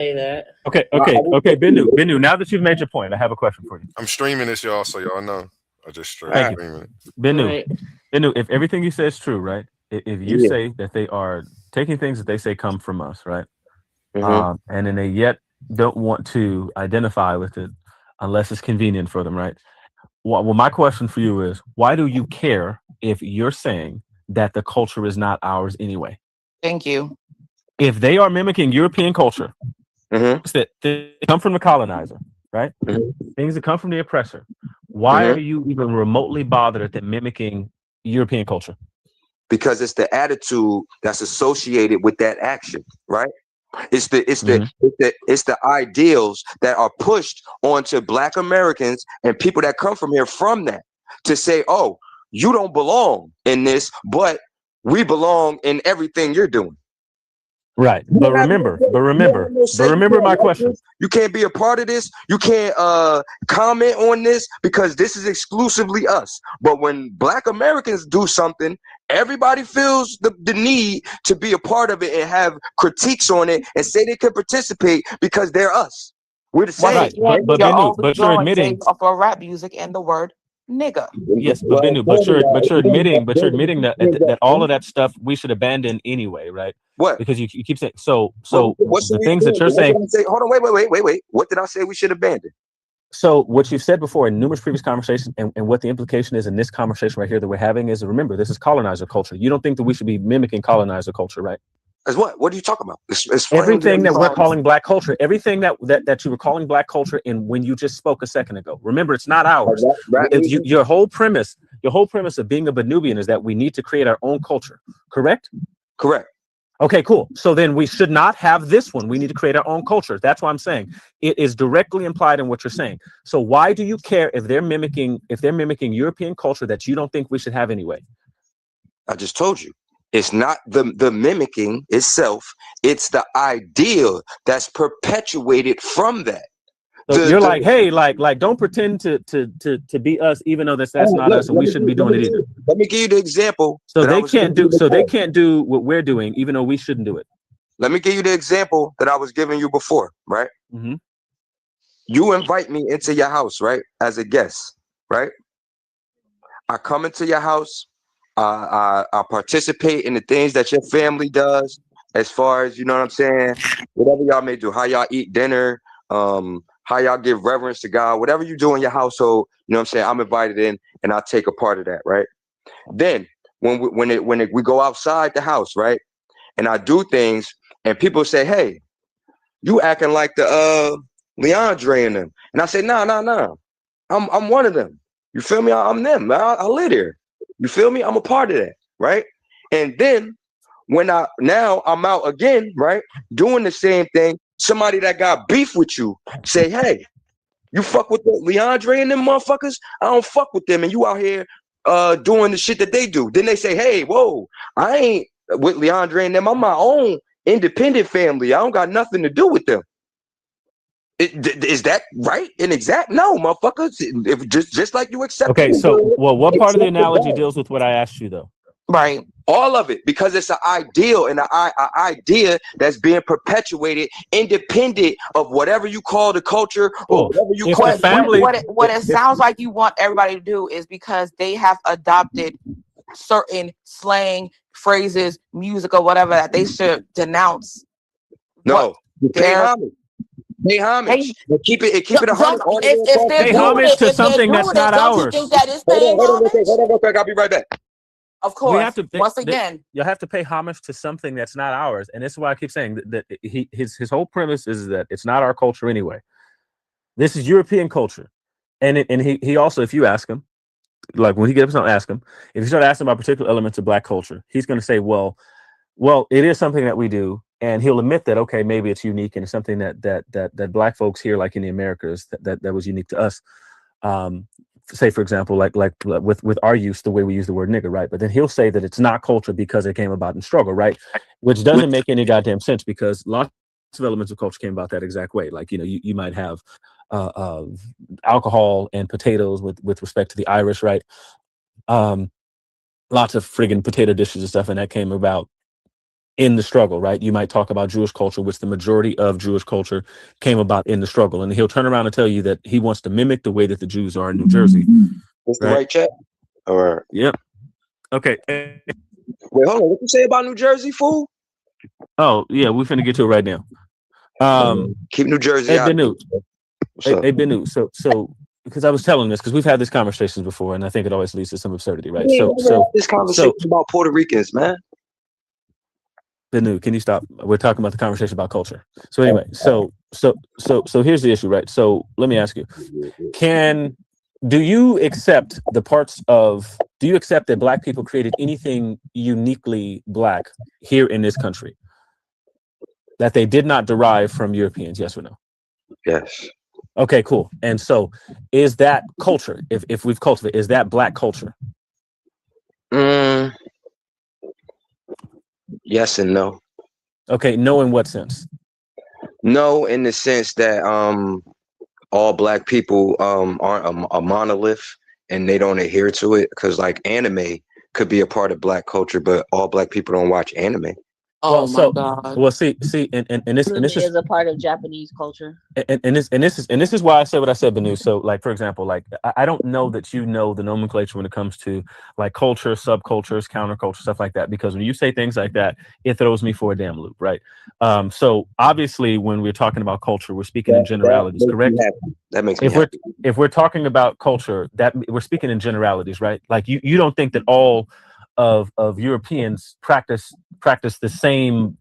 say that. Okay, Bennu. Now that you've made your point, I have a question for you. I'm streaming this, y'all, so y'all know. I just Thank you, streaming it. Bennu. Right. Bennu, if everything you say is true, right? If you Yeah. say that they are taking things that they say come from us, right? Hmm. And then they yet don't want to identify with it unless it's convenient for them, right? Well, my question for you is, why do you care if you're saying that the culture is not ours anyway? Thank you. If they are mimicking European culture, Hmm. that they come from the colonizer, right? Hmm. Things that come from the oppressor. Why Hmm. are you even remotely bothered at them mimicking European culture? Because it's the attitude that's associated with that action, right? It's the it's the Mhm. it's the ideals that are pushed onto Black Americans and people that come from here from that to say, oh, you don't belong in this, but we belong in everything you're doing. Right. You But don't have remember, no, you don't have no say. You remember can't my like question. this. You can't be a part of this. You can't comment on this because this is exclusively us. But when Black Americans do something, everybody feels the need to be a part of it and have critiques on it and say they can participate because they're us. We're the Once same. Right. again, But you're Bennu, only but you're going admitting based off of rap music and the word nigga. yes, but Well, Bennu, further, you're admitting that all what? of that stuff we should abandon anyway, right? What? Because you keep saying so What should the we things that abandon? you're What saying. did I say? Hold on, wait. What did I say we should abandon? So what you've said before in numerous previous conversations, and what the implication is in this conversation right here that we're having is, remember, this is colonizer culture. You don't think that we should be mimicking colonizer culture, right? As what? What are you talking about? Explain. Everything that we're Right. calling Black culture, everything that you were calling Black culture in when you just spoke a second ago. Remember, it's not ours. Rap music? Your whole premise of being a Benubian is that we need to create our own culture, correct? Correct. Okay, cool. So then we should not have this one. We need to create our own culture. That's what I'm saying. It is directly implied in what you're saying. So why do you care if they're mimicking European culture that you don't think we should have anyway? I just told you. It's not the mimicking itself. It's the ideal that's perpetuated from that. So you're like, hey, like, don't pretend to be us, even though that's not Look, us, and we shouldn't be doing it either. let me give you the example. So that I they was can't giving you do they before. can't do what we're doing, even though we shouldn't do it. Let me give you the example that I was giving you before, right? Mm-hmm. You invite me into your house, right? As a guest, right? I come into your house. I participate in the things that your family does, as far as, you know what I'm saying, whatever y'all may do, how y'all eat dinner, how y'all give reverence to God, whatever you do in your household, you know what I'm saying, I'm invited in and I take a part of that, right? Then we go outside the house, right, and I do things and people say, hey, you acting like the Leandre and them, and I say, no, I'm one of them. You feel me? I'm them. I live here. You feel me? I'm a part of that, right? And then when I'm out again, right, doing the same thing, somebody that got beef with you say, hey, you fuck with the Leandre and them motherfuckers? I don't fuck with them, and you out here doing the shit that they do. Then they say, hey, whoa, I ain't with Leandre and them. I'm my own independent family. I don't got nothing to do with them. Is that right and exact? No, motherfuckers. If just like you accept. Okay, so what part of the analogy deals? deals with what I asked you though? Right. All of it, because it's an ideal and an idea that's being perpetuated independent of whatever you call the culture or Cool. whatever you If call the family, What it sounds like you want everybody to do is because they have adopted certain slang phrases, music, or whatever that they should denounce. No, you pay They're homage. Pay homage. But keep it No, 100 all the way if they're pay doing homage it, to if they're something that's doing it, not don't you ours. think that is Hold paying on real quick. homage? I'll be right back. Of We course. have to Once again, you have to pay homage to something that's not ours, and this is why I keep saying that his whole premise is that it's not our culture anyway. This is European culture, and he also, if you ask him, like when he gets up, ask him. If you start asking about particular elements of Black culture, he's going to say, well, it is something that we do, and he'll admit that okay, maybe it's unique and it's something that Black folks here, like in the Americas, that was unique to us. Say for example, like with our use, the way we use the word nigger, right? But then he'll say that it's not culture because it came about in struggle, right? Which doesn't make any goddamn sense because lots of elements of culture came about that exact way. Like, you know, you might have alcohol and potatoes with respect to the Irish, right? Lots of friggin' potato dishes and stuff, and that came about in the struggle, right? You might talk about Jewish culture, which the majority of Jewish culture came about in the struggle. And he'll turn around and tell you that he wants to mimic the way that the Jews are in New Jersey. What's the right chat? Or yep. Okay. Wait, hold on. What you say about New Jersey, fool? Oh, yeah, we're finna get to it right now. Keep New Jersey out. Hey, Benu. So because I was telling this, because we've had these conversations before, and I think it always leads to some absurdity, right? This conversation about Puerto Ricans, man. Benu, can you stop? We're talking about the conversation about culture. So anyway, so here's the issue, right? So let me ask you: do you accept that Black people created anything uniquely Black here in this country that they did not derive from Europeans? Yes or no? Yes. Okay, cool. And so is that culture, if we've cultivated, is that Black culture? Yes and no. Okay, no in what sense? No, in the sense that all Black people aren't a monolith and they don't adhere to it, because like anime could be a part of Black culture, but all Black people don't watch anime. Oh my God. Well, see, and this is a part of Japanese culture. And this is why I said what I said, Benu. So, like, for example, like I don't know that you know the nomenclature when it comes to like culture, subcultures, counterculture, stuff like that. Because when you say things like that, it throws me for a damn loop, right? So obviously, when we're talking about culture, we're speaking in generalities, correct? That makes me happy. If we're talking about culture, that we're speaking in generalities, right? Like you don't think that all of Europeans practice the same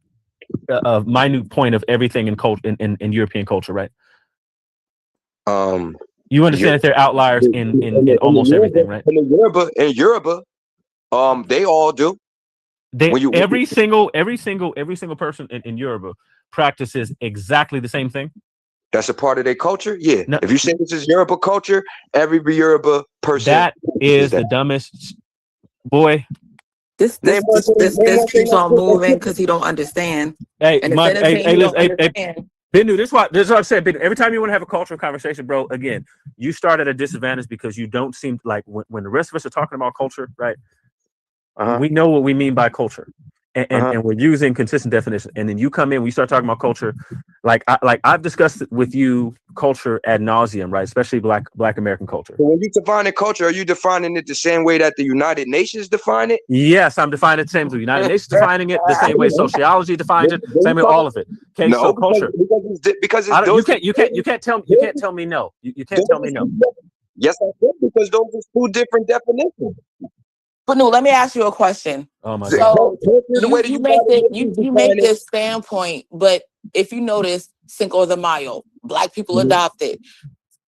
minute point of everything in culture in European culture, right? You understand that they're outliers in almost everything, right? In Yoruba, they all do. Every single person in Yoruba practices exactly the same thing. That's a part of their culture. Yeah. No, if you say this is Yoruba culture, every Yoruba person that is the dumbest boy. This keeps on moving because he don't understand. Hey, and Benu, this is what I said. Benu, every time you want to have a cultural conversation, bro, again, you start at a disadvantage because you don't seem like when the rest of us are talking about culture, right? We know what we mean by culture, and we're using consistent definitions. And then you come in, we start talking about culture, like I've discussed with you culture ad nauseum, right? Especially Black American culture. So when you define a culture, are you defining it the same way that the United Nations define it? Yes, I'm defining it the same way. The United Nations defining it the same way sociology defines it, same way all of it. Okay, no, so culture. Because you can't tell me no. You can't tell me no. Yes, I can, because those are two different definitions. But no, let me ask you a question. Oh my God. You make this standpoint, but if you notice, Cinco de Mayo, Black people adopted.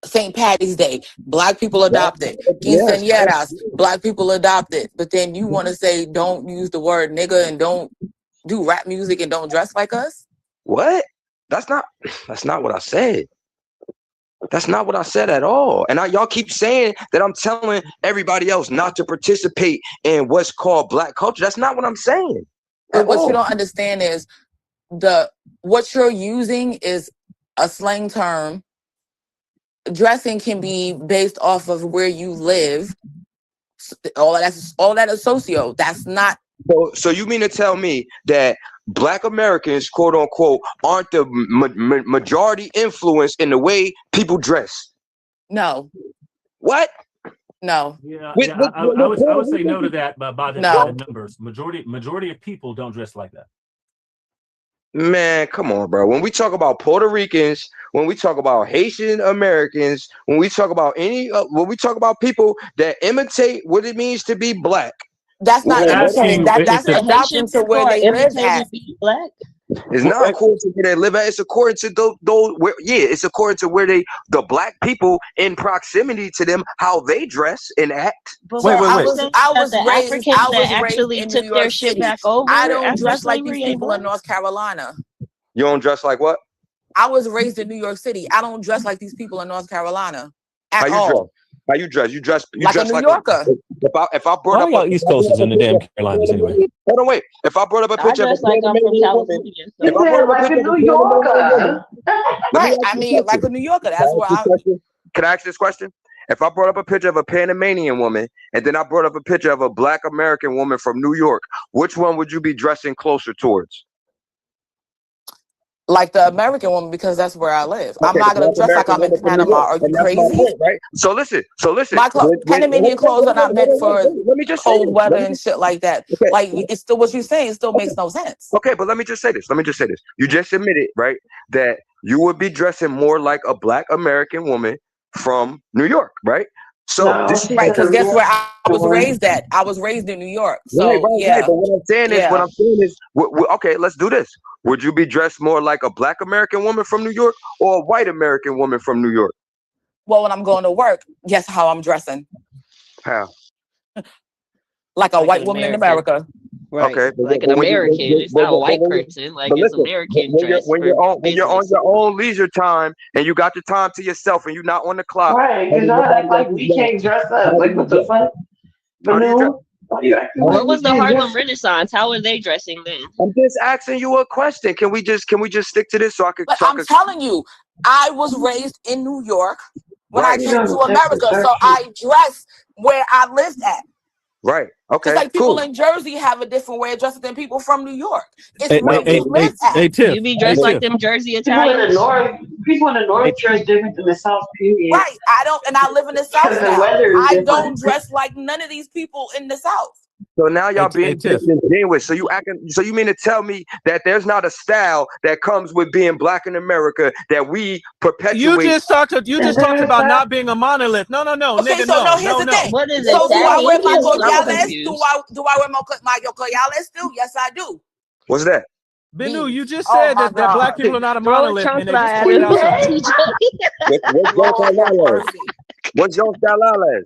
St. Patty's Day, Black people adopted. Quinceañeras, Black people adopted. But then you want to say don't use the word nigga and don't do rap music and don't dress like us? What? That's not what I said. That's not what I said at all. And y'all keep saying that I'm telling everybody else not to participate in what's called Black culture. That's not what I'm saying. And what you don't understand is what you're using is a slang term. Dressing can be based off of where you live. All that is socio. That's not. So you mean to tell me that Black Americans, quote unquote, aren't the majority influence in the way people dress? No. What? No. Yeah, I would say no to that, but by the numbers, majority of people don't dress like that. Man, come on, bro. When we talk about Puerto Ricans, when we talk about Haitian Americans, when we talk about when we talk about people that imitate what it means to be Black. That's not imitating. That's adoption to where they live at. Black. It's not according to where they live at. It's according to those where, it's according to where the Black people in proximity to them, how they dress and act. But wait. I was raised actually took their shit back over. I don't dress like these people in North Carolina. You don't dress like what? I was raised in New York City. I don't dress like these people in North Carolina at all. How you dress? You dress like a New Yorker. If I brought up East Coasters in the damn Carolinas anyway. Hold on, wait. If I brought up a picture of like I'm from California. If I brought up a picture of a New Yorker, right? I mean, like a New Yorker. That's where I. Can I ask this question? if I brought up a picture of a Panamanian woman and then I brought up a picture of a Black American woman from New York, which one would you be dressing closer towards? Like the American woman, because that's where I live. Okay, I'm not gonna dress like I'm in Panama. Are you crazy? Point, right? So listen. My Panamanian clothes are not meant for cold weather and shit like that. Okay. Like, it's still what you're saying. It still makes no sense. Okay, but let me just say this. You just admitted, right, that you would be dressing more like a Black American woman from New York, right? So right, because guess where I was raised at? I was raised in New York. So yeah. But what I'm saying is, okay, let's do this. Would you be dressed more like a Black American woman from New York or a white American woman from New York? Well, when I'm going to work, guess how I'm dressing? How? Like a white woman in America. Right. Okay, like an American. It's not a white person. Like it's American dress. When you're on your own leisure time and you got your time to yourself and you're not on the clock. Right, because y'all act like we can't dress up. Like, what the fuck? What was the Harlem Renaissance? How were they dressing then? I'm just asking you a question. Can we just stick to this so I can? But I'm telling you, I was raised in New York when I came to America, so I dress where I lived at. Right. Okay. Just like people in Jersey have a different way of dressing than people from New York. It's where you live at. You be dressed like them Jersey Italians. People in the North dress different than the South. Period. Right. I live in the South now. I don't dress like none of these people in the South. So now y'all being disingenuous. So you mean to tell me that there's not a style that comes with being Black in America that we perpetuate? You just talked about not being a monolith. No, Okay, nigga, so here's the thing. What is so it? do I wear my collares? Do I wear my collares still? Yes, I do. What's that? Benu, you just said that Black people are not a monolith, and they just pointed out What's your style?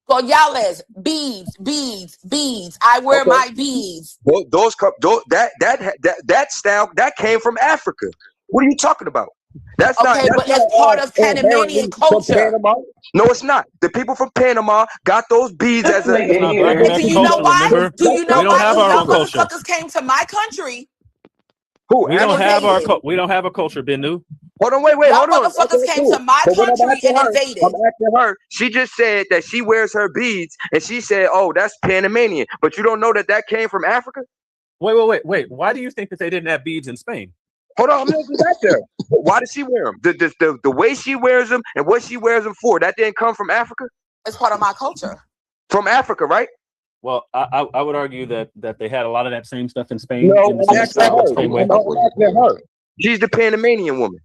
Collares, beads. I wear my beads. That style that came from Africa. What are you talking about? But it's part of Panamanian culture. No, it's not. The people from Panama got those beads as a. Do you know why? Do you know why? We don't have our own culture. Motherfuckers came to my country. We don't have a culture, Benu. Hold on, wait, hold on. Motherfuckers came to my country and invaded. I'm asking her. She just said that she wears her beads, and she said, "Oh, that's Panamanian." But you don't know that came from Africa. Wait. Why do you think that they didn't have beads in Spain? Hold on, I'm not back there. Why does she wear them? The way she wears them and what she wears them for, that didn't come from Africa? It's part of my culture. From Africa, right? Well, I would argue that they had a lot of that same stuff in Spain. No, I'm asking her. She's the Panamanian woman.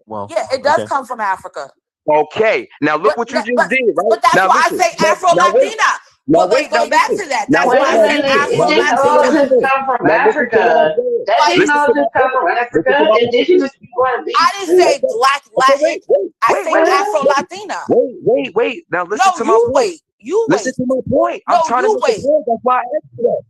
Well, yeah, it does come from Africa. Okay, now look what you just did, right? But that's why I say Afro-Latina. Well, let's go back to that. That's why I said Afro-Latina. Come from Africa. That didn't all just come from Africa. Indigenous people. I didn't say Black Latin. I said Afro-Latina. Wait. Now listen to my point. Listen to my point. I'm trying to make a point. That's why I asked you that.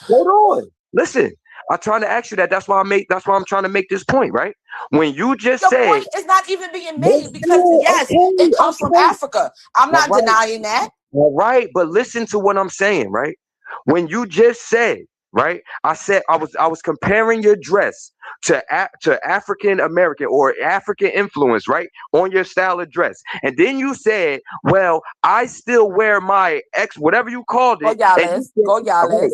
Hold on. Listen. I'm trying to ask you that. That's why I'm trying to make this point, right? When you just said point is not even being made because it comes from Africa. I'm not denying that. All right, but listen to what I'm saying, right? When you just said, right? I said I was comparing your dress to African American or African influence, right? On your style of dress. And then you said, well, I still wear my whatever you called it. Go Yales.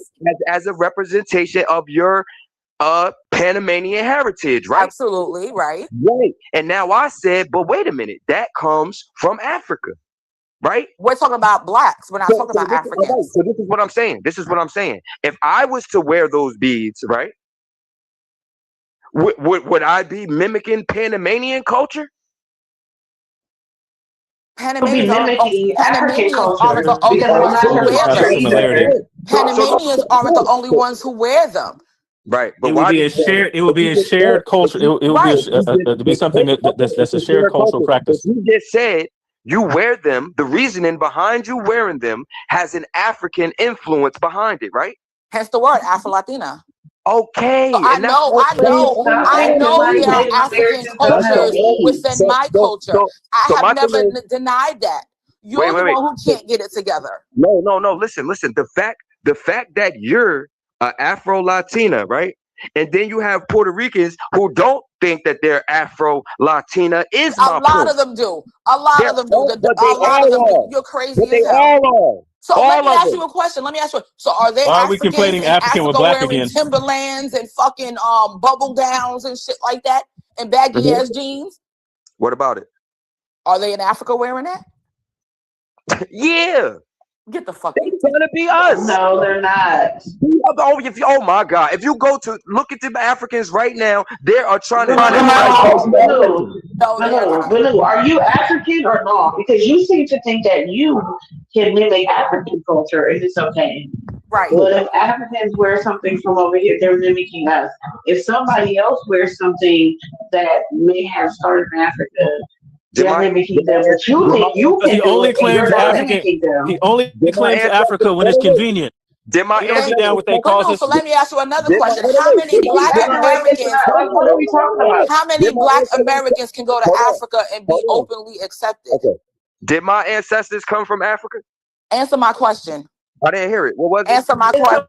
As a representation of your Panamanian heritage, right? Absolutely, right. Right. And now I said, but wait a minute, that comes from Africa. Right? We're talking about Blacks. We're not talking about Africans. Okay, so this is what I'm saying. If I was to wear those beads, right? Would I be mimicking Panamanian culture? Panamanians aren't the only ones who wear them. Right, but it would be a shared culture. It would be something that's a shared cultural practice. You just said you wear them. The reasoning behind you wearing them has an African influence behind it, right? Hence the word Afro-Latina. Okay. So I know there are African cultures within my culture. I have never denied that. You're the one who can't get it together. No. Listen. The fact that you're Afro-Latina, right? And then you have Puerto Ricans who don't think that they're Afro-Latina. Is my A lot point. of them do. A lot They're of them do. all- but they A lot of them do. all are. You're crazy But as they hell. all are. So let All me of ask them. you a question. So are they Why are we Africans conflating in African with Africa black wearing again? Timberlands and fucking bubble downs and shit like that and baggy ass jeans? What about it? Are they in Africa wearing that? Yeah. Get the fuck They're trying to be us. No, they're not. Oh my God. If you go to look at the Africans right now, they are trying to Banu, are you African or not? Because you seem to think that you can mimic African culture and it's okay. Right. But if Africans wear something from over here, they're mimicking us. If somebody else wears something that may have started in Africa, they're mimicking them. But you think you can do it, and you're not mimicking them. He only claims Africa when it's convenient. He don't get down with they causes. So let me ask you another question. How many black Americans? What are we talking about? How many black Americans can go to Africa and be openly accepted? Okay. Did my ancestors come from Africa? Answer my question. I didn't hear it. What was it? Answer my question.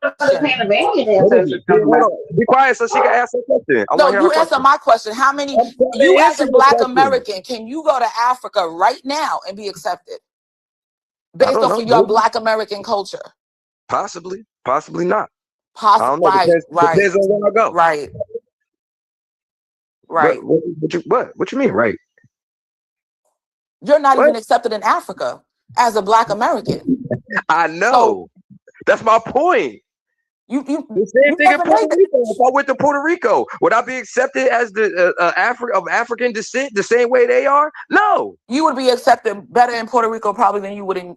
Be quiet so she can ask her question. No, you answer my question. How many, you as a black American, can you go to Africa right now and be accepted based off of your black American culture? Possibly, possibly not. Possibly, right. Depends on where I go. Right. What you mean, right? You're not even accepted in Africa as a black American. I know. That's my point. The same thing in Puerto Rico. If I went to Puerto Rico, would I be accepted as the of African descent the same way they are? No. You would be accepted better in Puerto Rico probably than you would in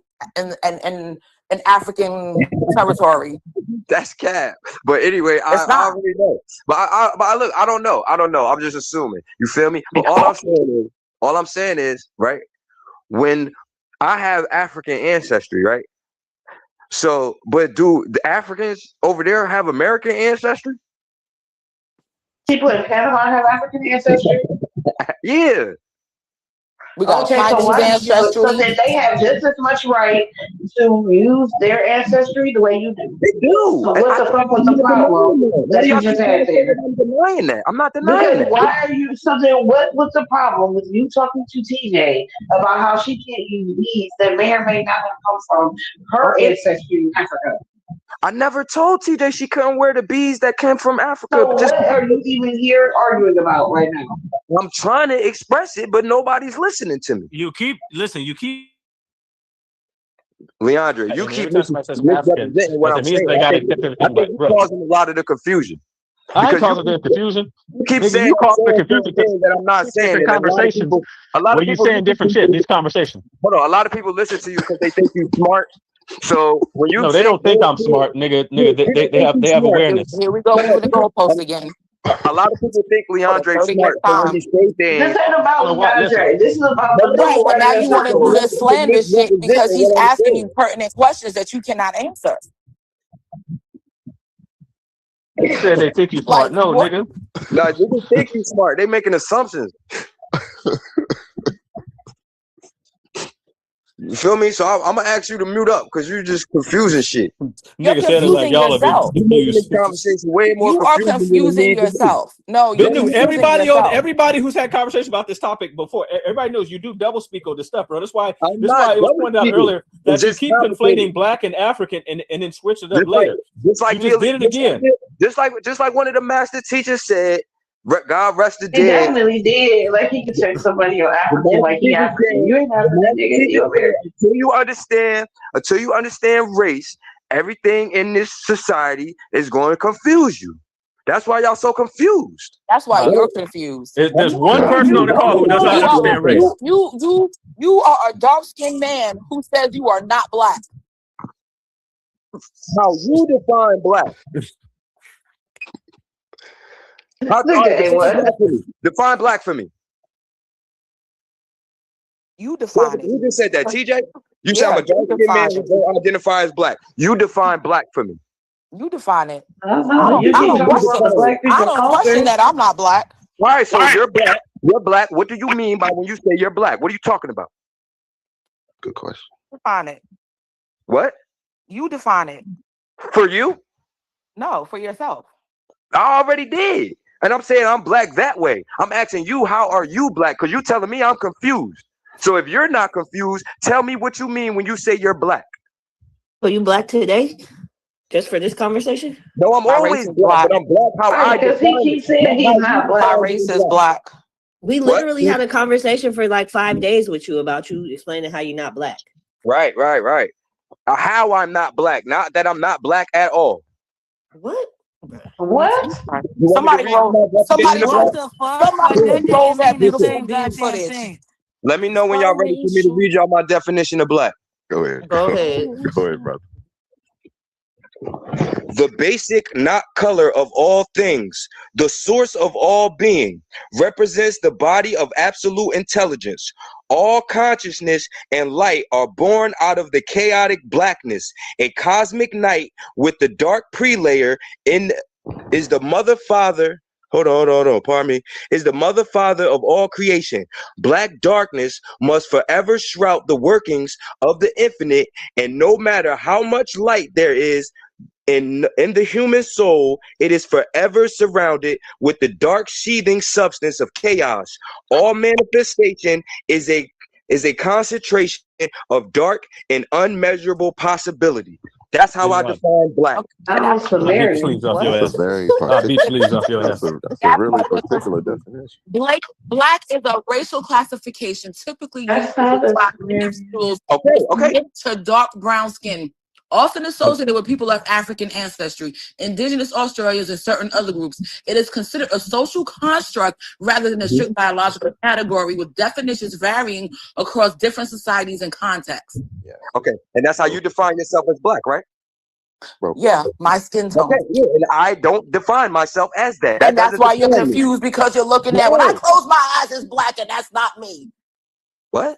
African territory. That's cap. But anyway, I already know. But look, I don't know. I'm just assuming. You feel me? But all I'm saying is, right? When I have African ancestry, right? So, but do the Africans over there have American ancestry? People in Panama have African ancestry? Yeah. We got Chinese ancestry. So that they have just as much right to use their ancestry the way you do. They do. So what the fuck was the problem that you just had there? I'm denying that. I'm not denying that. Why are you something? What was the problem with you talking to TJ about how she can't use beads that may or may not have come from her ancestry in Africa? I never told TJ she couldn't wear the beads that came from Africa. So what are you even here arguing about right now? I'm trying to express it, but nobody's listening to me. You keep Leandre, you keep misrepresenting what I'm saying. I think you're causing a lot of the confusion. I ain't causing the confusion. You keep saying that I'm not saying. Conversations. A lot of people saying different shit in these conversations. Hold on, a lot of people listen to you because they think you're smart. So when you they don't think I'm smart, nigga. They have awareness. Here we go moving the goalpost again. A lot of people think Leandre's smart. So when he stays there, this ain't about Leandre. This is about right. But now you want to do this slander shit because he's asking you pertinent questions that you cannot answer. They said they think you smart. No, nigga. No, niggas think you smart. They making assumptions. You feel me? So I'm gonna ask you to mute up because you're just confusing shit. You're confusing yourself. You are confusing yourself. No, you're everybody who's had conversations about this topic before, everybody knows you do double speak on this stuff, bro. That's why it was pointed out earlier that you keep conflating black and African and then switch it up later. Just like you just did it again. Just like one of the master teachers said. God rest the dead. He definitely did. Like he could check somebody on African, like he African. You ain't African, nigga. You American. Until you understand race, everything in this society is going to confuse you. That's why y'all so confused. That's why you're confused. There's one person on the call who does not understand race. You are a dark-skinned man who says you are not black. How you define black? Define black for me. You define it. You just said that, TJ. You said I'm a dark-skinned man who don't identify as black. You define black for me. You define it. I don't question that I'm not black. All right, so you're black. You're black. What do you mean by when you say you're black? What are you talking about? Good question. Define it. What? You define it. For you? No, for yourself. I already did. And I'm saying I'm black that way. I'm asking you, how are you black? Because you're telling me I'm confused. So if you're not confused, tell me what you mean when you say you're black. Are you black today? Just for this conversation? No, I'm always black, but I'm black how I because he keeps saying he's not black. My race is black. We literally had a conversation for like 5 days with you about you explaining how you're not black. Right. How I'm not black, not that I'm not black at all. What? Somebody wrote that footage. Let me know when y'all ready for me to read y'all my definition of black. Go ahead. Go ahead. Go ahead, brother. The basic not color of all things, the source of all being, represents the body of absolute intelligence. All consciousness and light are born out of the chaotic blackness. A cosmic night with the dark prelayer is the mother father. Hold on. Pardon me. Is the mother father of all creation. Black darkness must forever shroud the workings of the infinite, and no matter how much light there is in the human soul, it is forever surrounded with the dark sheathing substance of chaos. All manifestation is a concentration of dark and unmeasurable possibility. That's how I define black. That's hilarious. That's a very particular. That's a really particular definition. Black is a racial classification typically used by individuals to dark brown skin, often associated with people of African ancestry, indigenous Australians, and certain other groups. It is considered a social construct rather than a strict biological category, with definitions varying across different societies and contexts. Yeah. Okay, and that's how you define yourself as black, right? Bro. Yeah, my skin tone. Okay, yeah, and I don't define myself as that. And that's why you're confused, because you're looking at when I close my eyes, it's black, and that's not me. What?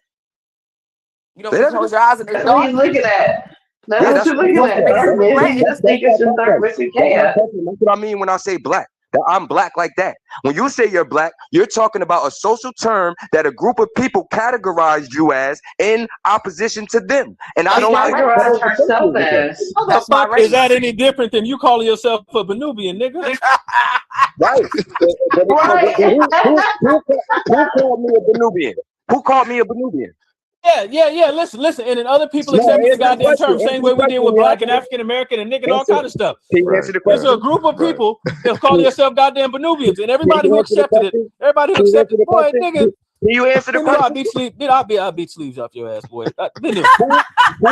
You don't close your eyes and it's that's what dark. he's looking at. That's what you're looking at. Darkness. You just think it's just darkness and chaos. That's what I mean when I say black. That I'm black like that. When you say you're black, you're talking about a social term that a group of people categorized you as in opposition to them. And I don't categorize herself as. The fuck is that any different than you calling yourself a Benubian, nigga? Right. Who called me a Benubian? Who called me a Benubian? Yeah. Listen. And then other people accept the goddamn term, same way we did with black and African American and nigga and all kind of stuff. There's a group of people that call themselves goddamn Benubians, and everybody who accepted it, boy, nigga. Can you answer the question? I'll beat sleeves off your ass, boy. Who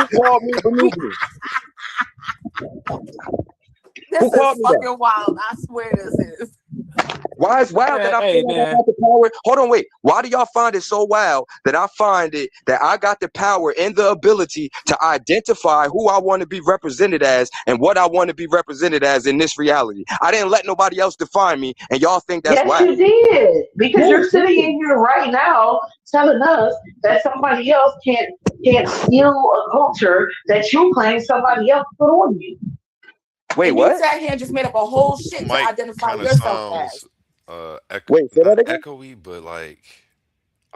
called me Benubian? This is fucking wild. I swear this is. Why is wild that I feel like I got the power? Hold on, wait. Why do y'all find it so wild that I find it that I got the power and the ability to identify who I want to be represented as and what I want to be represented as in this reality? I didn't let nobody else define me, and y'all think that's wild. Yes, you did. Because you're sitting in here right now telling us that somebody else can't steal a culture that you claim somebody else put on you. Wait, what? You sat here and just made up a whole shit to identify yourself as. Wait, say that again? Echoey, but like,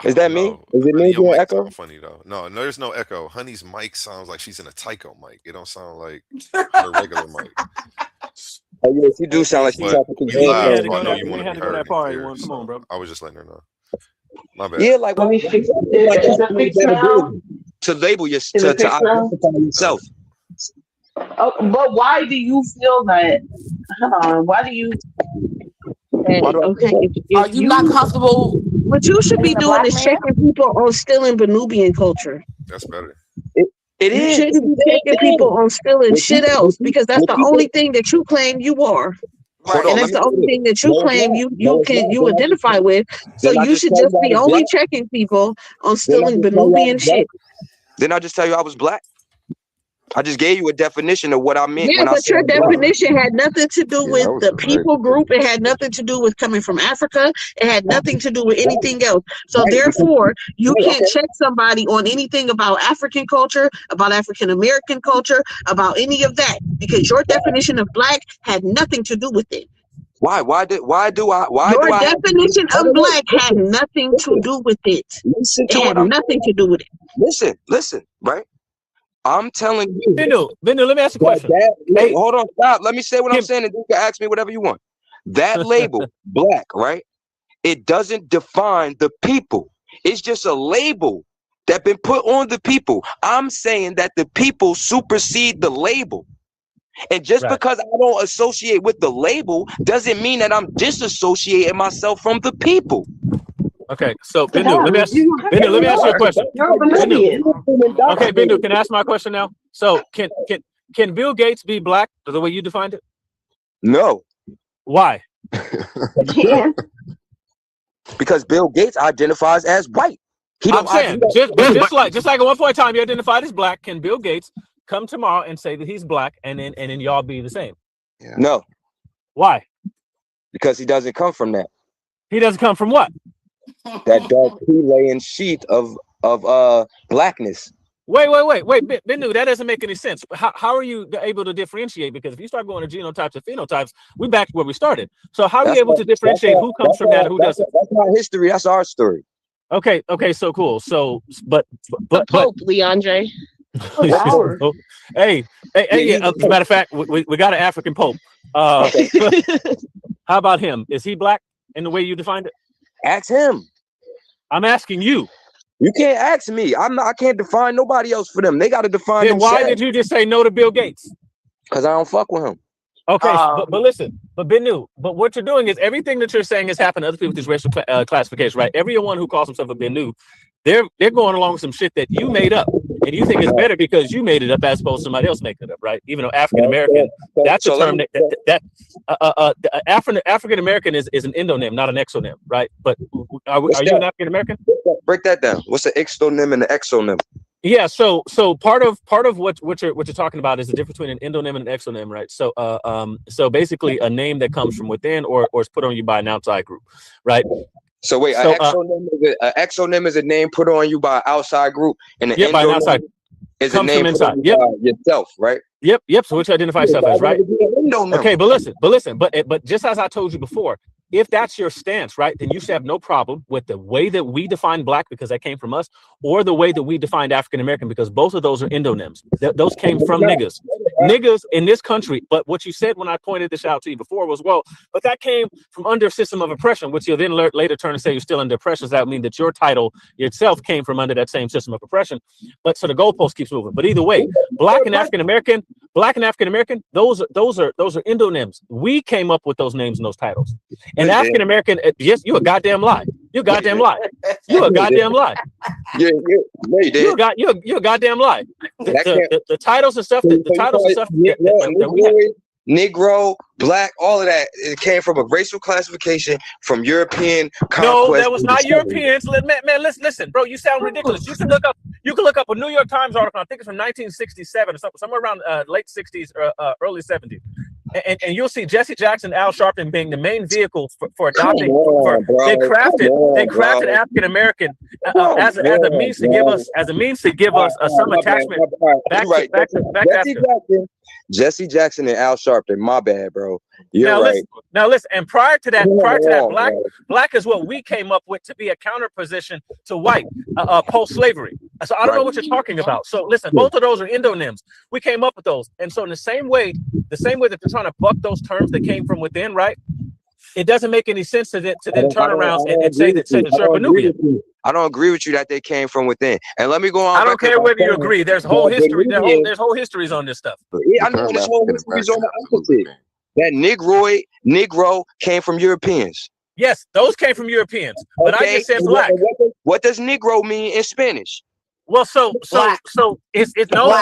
is that me? Is it me doing echo? Funny though. No, there's no echo. Honey's mic sounds like she's in a Tyco mic. It don't sound like her regular mic. Oh yeah, she do sound like she's talking to you. I know you want to be heard. Come on, bro. I was just letting her know. My bad. Yeah, like let me fix it. To label to identify yourself. Oh, but why do you feel that? Hold on. Why do you? Okay. Are you not comfortable? What you should be doing is checking people on stealing Benubian culture. That's better. It you is. shouldn't be checking people on stealing shit else, because that's the only thing that you claim you are. Right. And that's the only thing that you claim you identify with. So you should just be only checking people on stealing Benubian shit. Didn't I just tell you I was black? I just gave you a definition of what I meant. Yeah, but your definition had nothing to do with the people group. It had nothing to do with coming from Africa. It had nothing to do with anything else. So therefore, you can't check somebody on anything about African culture, about African American culture, about any of that, because your definition of black had nothing to do with it. Why? Your definition of black had nothing to do with it. It had nothing to do with it. Listen, right? I'm telling you. Bennu, let me ask you a question. Hold on, stop. Let me say what I'm saying, and you can ask me whatever you want. That label, black, right? It doesn't define the people. It's just a label that been put on the people. I'm saying that the people supersede the label. And just because I don't associate with the label doesn't mean that I'm disassociating myself from the people. Okay, so Bindu, let me ask you a question. Okay, Bindu, can I ask my question now? So can Bill Gates be black the way you defined it? No. Why? Because Bill Gates identifies as white. I'm saying just like at one point in time you identified as black. Can Bill Gates come tomorrow and say that he's black, and then y'all be the same? Yeah. No. Why? Because he doesn't come from that. He doesn't come from what? That dark laying sheet of blackness. Wait, Bindu, that doesn't make any sense. How are you able to differentiate? Because if you start going to genotypes and phenotypes, we back to where we started. So how are you able to differentiate who comes from that and who doesn't? That's not history. That's our story. Okay, so cool. So, but Pope, Leandre. Hey, as a matter of fact, we got an African Pope. How about him? Is he black in the way you defined it? Ask him. I'm asking you. You can't ask me. I can't define nobody else for them. They got to define themselves. Why did you just say no to Bill Gates? Because I don't fuck with him. Okay, but listen, but Benu, but what you're doing is everything that you're saying has happened to other people with this racial classification, right? Everyone who calls himself a Benu, they're going along with some shit that you made up, and you think it's better because you made it up as opposed to somebody else making it up, right? Even though African American, that's a term African American is an endonym, not an exonym, right? But are you an African American? Break that down. What's the exonym and the exonym? Yeah, so part of what you're talking about is the difference between an endonym and an exonym, right? So basically a name that comes from within or is put on you by an outside group, right? So wait, an exonym is a name put on you by an outside group, and an by an outside is a name put on you by yourself, right? Yep. So which you identify yourself as, right? Okay, but listen, but just as I told you before, if that's your stance, right, then you should have no problem with the way that we define black because that came from us, or the way that we defined African American because both of those are endonyms. Those came from niggas in this country. But what you said when I pointed this out to you before was, well, but that came from under a system of oppression, which you'll then later turn and say you're still under oppression. So that would mean that your title itself came from under that same system of oppression. But so the goalpost keeps moving. But either way, black and African American, those are endonyms. We came up with those names and those titles. And African American, yes, you a goddamn lie. You a goddamn lie. You a goddamn lie. You're a goddamn lie. The titles and stuff. The titles and stuff. Negro, black, all of that. It came from a racial classification from European conquest. No, that was not Europeans. Man, listen, bro. You sound ridiculous. You can look up a New York Times article. I think it's from 1967 or something, somewhere around late 60s or early 70s. And you'll see Jesse Jackson, Al Sharpton being the main vehicle for adopting. They crafted African American as a means to give us some attachment back to Jesse Jackson and Al Sharpton. My bad, bro. You're right. Now listen. And prior to that, black is what we came up with to be a counterposition to white post-slavery. So I don't know what you're talking about. So listen, both of those are endonyms. We came up with those, and so in the same way that they're trying to buck those terms that came from within, right? It doesn't make any sense to then turn around and say that you're Nubian. I don't agree with you that they came from within. And let me go on. I don't care whether you agree. There's whole history. There's whole histories on this stuff. I know there's whole histories on the opposite. That Negro came from Europeans. Yes, those came from Europeans. But I just said black. What does Negro mean in Spanish? Well, so it's no.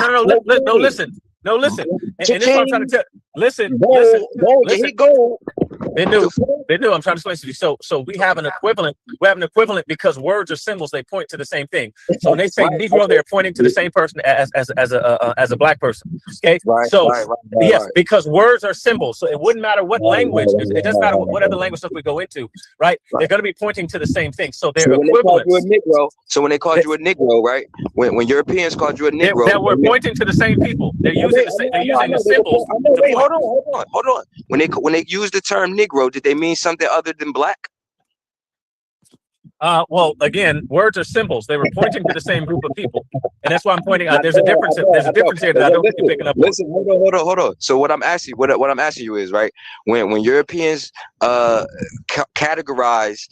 Listen. And this is what I'm trying to tell. Listen. Benu, I'm trying to explain to you. So we have an equivalent. We have an equivalent because words are symbols. They point to the same thing. So when they say Negro, they're pointing to the same person as a black person. Okay. Yes, because words are symbols. So it wouldn't matter what language. It doesn't matter what other language stuff we go into. Right. They're going to be pointing to the same thing. So they're equivalent. So when they called you a Negro, right? When Europeans called you a Negro, that we're pointing to the same people. They're using the symbols. Wait, hold on. When they use the term Negro, did they mean something other than black? Well, again, words are symbols. They were pointing to the same group of people, and that's why I'm pointing out. There's a difference. There's a difference here that I don't think you're picking up on. Listen, hold on. So what I'm asking, what I'm asking you is, right? When Europeans categorize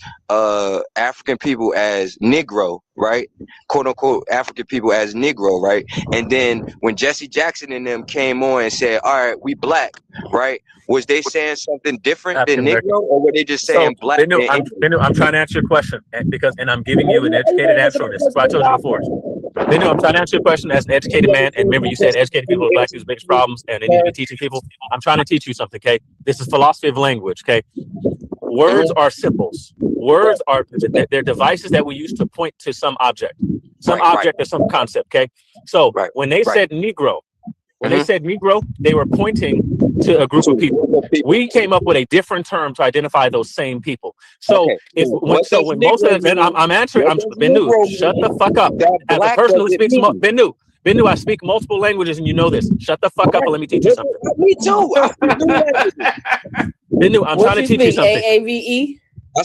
African people as Negro, right? Quote unquote African people as Negro, right? And then when Jesse Jackson and them came on and said, "All right, we black," right? Was they saying something different than Negro, or were they just saying black? I'm trying to answer your question because I'm giving you an educated answer on this. That's what I told you before. I'm trying to answer your question as an educated man. And remember, you said educated people are black people's biggest problems, and they need to be teaching people. I'm trying to teach you something, okay? This is philosophy of language, okay? Words are symbols. Words are they're devices that we use to point to some object, or some concept, okay? So when they said Negro, they said Negro, they were pointing to a group of people. We came up with a different term to identify those same people. So when most of them, I'm answering, Bennu, shut the fuck up. As a person who speaks, Bennu, I speak multiple languages, and you know this. Shut the fuck up and let me teach you something. Me too. Bennu, I'm trying to teach you something. AAVE? I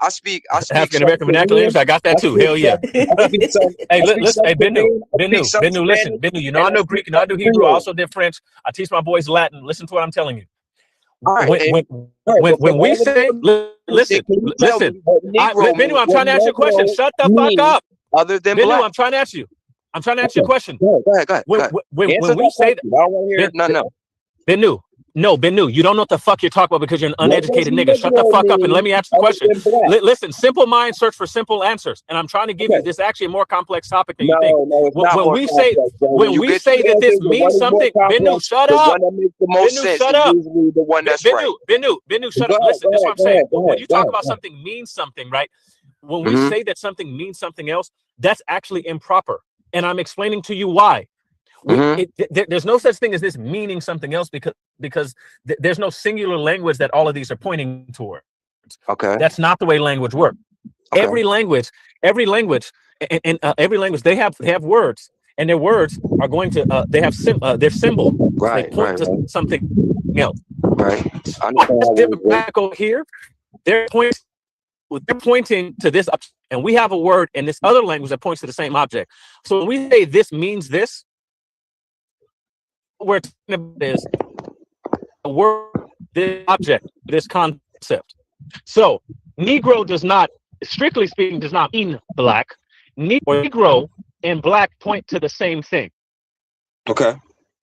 speak African American vernacular English. I got that too. Hell yeah. Hey, listen, Bennu, listen, Bennu. You know I know Greek, and I do Hebrew. I also did French. I teach my boys Latin. Listen to what I'm telling you. When we say, listen, Bennu, I'm trying to ask you a question. Shut the fuck up. Other than Bennu, I'm trying to ask you. I'm trying to ask you a question. Go ahead. When we say that, I don't want to hear Bennu. No, Bennu, you don't know what the fuck you're talking about because you're an uneducated nigga. Shut the fuck up and let me ask the question. Listen, simple minds search for simple answers, and I'm trying to give you this actually a more complex topic than you think. When we say that this means something, Bennu, shut up. Bennu, shut up. Bennu, shut up. Listen, this is what I'm saying. When you talk about something means something, right? When we say that something means something else, that's actually improper, and I'm explaining to you why. There's no such thing as this meaning something else because there's no singular language that all of these are pointing towards. Okay, that's not the way language works. Okay. Every language, every language they have words, and their words are going to they have their symbol. They point to something else. Right. Here, they're pointing to this, and we have a word in this other language that points to the same object. So when we say this means this, we're talking about is a word, this object, this concept. So Negro does not, strictly speaking, does not mean black. Negro and black point to the same thing. Okay.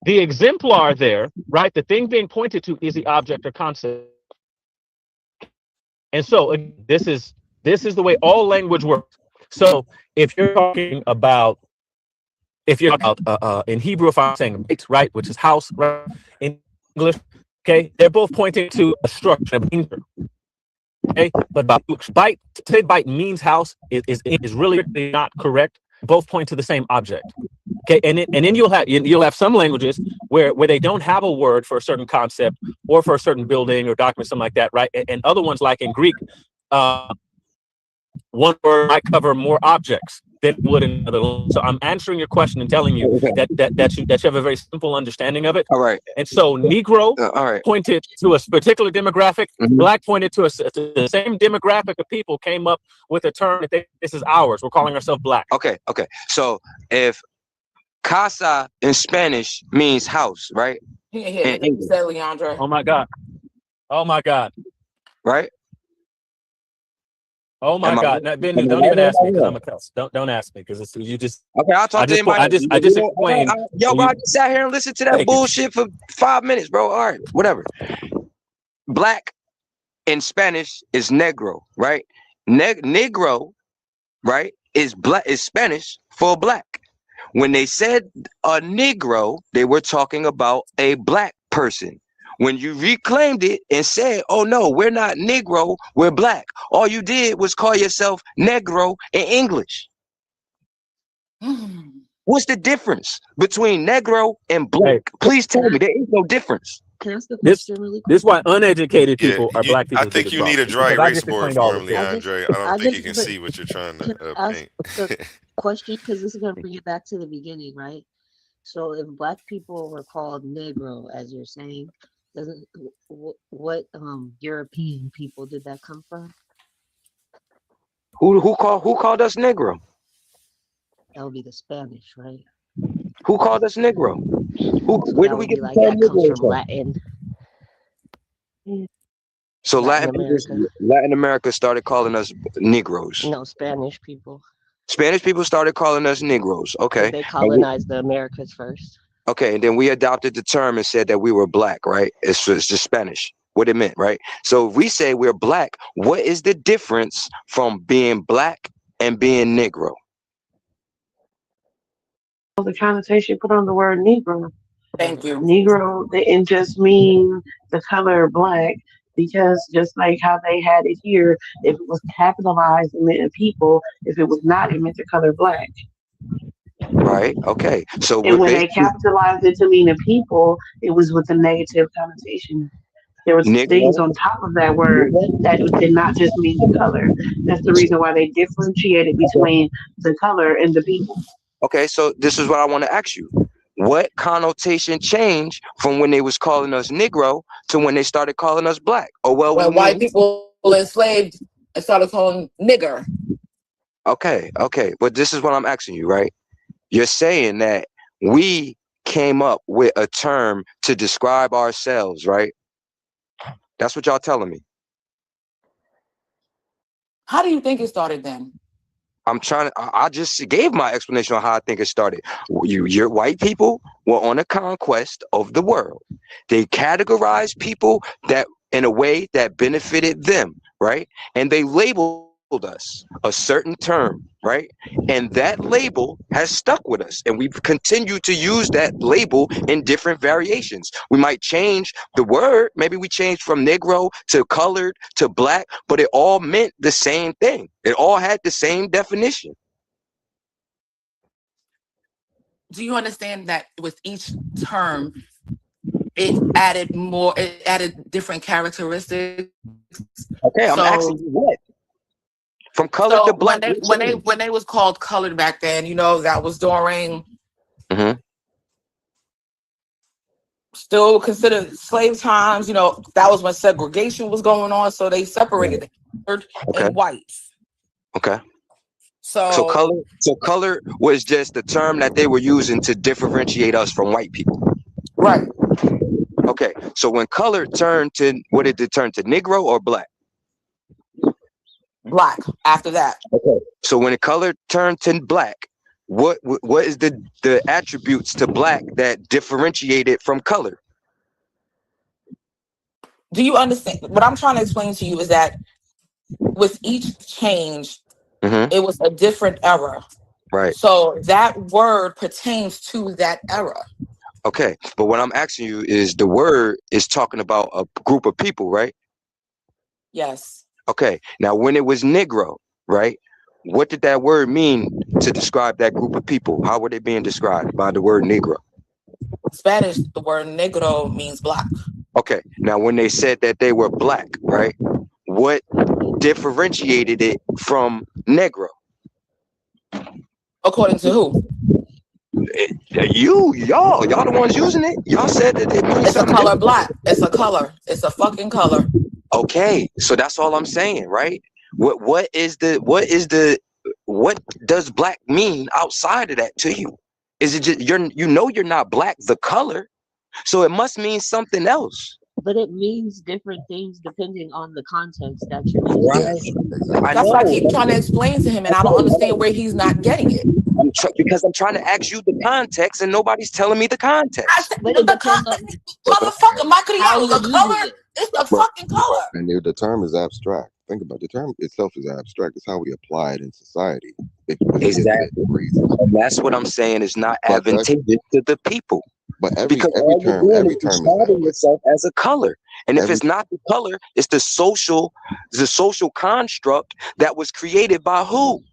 The exemplar there, right? The thing being pointed to is the object or concept. And so this is the way all language works. So if you're talking about in Hebrew, if I'm saying right, which is house, right? In English, okay, they're both pointing to a structure, okay. But bite means house is really not correct. Both point to the same object, okay. And then you'll have some languages where they don't have a word for a certain concept or for a certain building or document, something like that, right? And other ones, like in Greek, one word might cover more objects than would in another. So I'm answering your question and telling you that you have a very simple understanding of it. All right. And so Negro pointed to a particular demographic. Black pointed to the same demographic of people came up with a term that this is ours. We're calling ourselves black. Okay. So if casa in Spanish means house, right? Yeah, Leandro. Oh my God. Right? Oh my God! Now, Bennu, don't even ask me because I'm a cuss. Don't ask me because you just. Okay, I'll talk to anybody. I just explained. Yo, bro, I just sat here and listened to that bullshit for 5 minutes, bro. All right, whatever. Black in Spanish is negro, right? Negro, right, is Spanish for black. When they said a negro, they were talking about a black person. When you reclaimed it and said, oh no, we're not Negro, we're black. All you did was call yourself Negro in English. What's the difference between Negro and black? Please tell me, there is no difference. This is why uneducated people are black people. I think you need a dry erase board for him, Leandre. I don't think you can see what you're trying to paint. Question, because this is going to bring it back to the beginning, right? So if black people were called Negro, as you're saying, what European people did that come from? Who called us Negro? That would be the Spanish, right? Who called us Negro? So Where that do we would get be the like term that comes Negro from from? Latin. So Latin America. Latin America started calling us Negroes. No, Spanish people. Spanish people started calling us Negroes. Okay. They colonized the Americas first. Okay, and then we adopted the term and said that we were black, right? It's just Spanish, what it meant, right? So if we say we're black, what is the difference from being black and being Negro? The connotation put on the word Negro. Thank you. Negro didn't just mean the color black, because just like how they had it here, if it was capitalized, it meant people. If it was not, it meant the color black. Right. Okay. So And we're when they basically capitalized it to mean a people, it was with a negative connotation. There was things Negro. on top of that word that did not just mean the color. That's the reason why they differentiated between the color and the people. Okay, so this is what I want to ask you. What connotation changed from when they was calling us Negro to when they started calling us black? Or well, When white people enslaved and started calling nigger. okay, but this is what I'm asking you, right? You're saying that we came up with a term to describe ourselves, right? That's what y'all telling me. How do you think it started then? I just gave my explanation on how I think it started. Your white people were on a conquest of the world. They categorized people that in a way that benefited them, right? And they labeled us a certain term, right? And that label has stuck with us. And we've continued to use that label in different variations. We might change the word. Maybe we changed from Negro to colored to black, but it all meant the same thing. It all had the same definition. Do you understand that with each term, it added different characteristics? Okay, I'm asking you what? From colored to black. When they was called colored back then, that was during still considered slave times. That was when segregation was going on, so they separated the colored and whites. Okay. So color was just the term that they were using to differentiate us from white people. Right. Okay. So when color turned to, what did it turn to, Negro or black? Black after that. Okay. So when the color turned to black, what is the attributes to black that differentiate it from color? Do you understand? What I'm trying to explain to you is that with each change, it was a different era. Right. So that word pertains to that era. Okay. But what I'm asking you is, the word is talking about a group of people, right? Yes. Okay. Now, when it was Negro, right? What did that word mean to describe that group of people? How were they being described by the word Negro? Spanish, the word negro means black. Okay. Now, when they said that they were black, right? What differentiated it from Negro? According to who? Y'all the ones using it. Y'all said that it means it's a color different. Black. It's a color. It's a fucking color. Okay, so that's all I'm saying, right? What does black mean outside of that to you? Is it just you're not black, the color, so it must mean something else. But it means different things depending on the context that you're in. Right. That's what I keep trying to explain to him, and I don't understand where he's not getting it. Because I'm trying to ask you the context, and nobody's telling me the context. Motherfucker, Michael, the color is the fucking color. And the term is abstract. Think about it. The term itself is abstract. It's how we apply it in society. Exactly. And that's what I'm saying is not advantageous to the people. But every term is describing yourself as a color. And if it's not the color, it's the social construct that was created by who?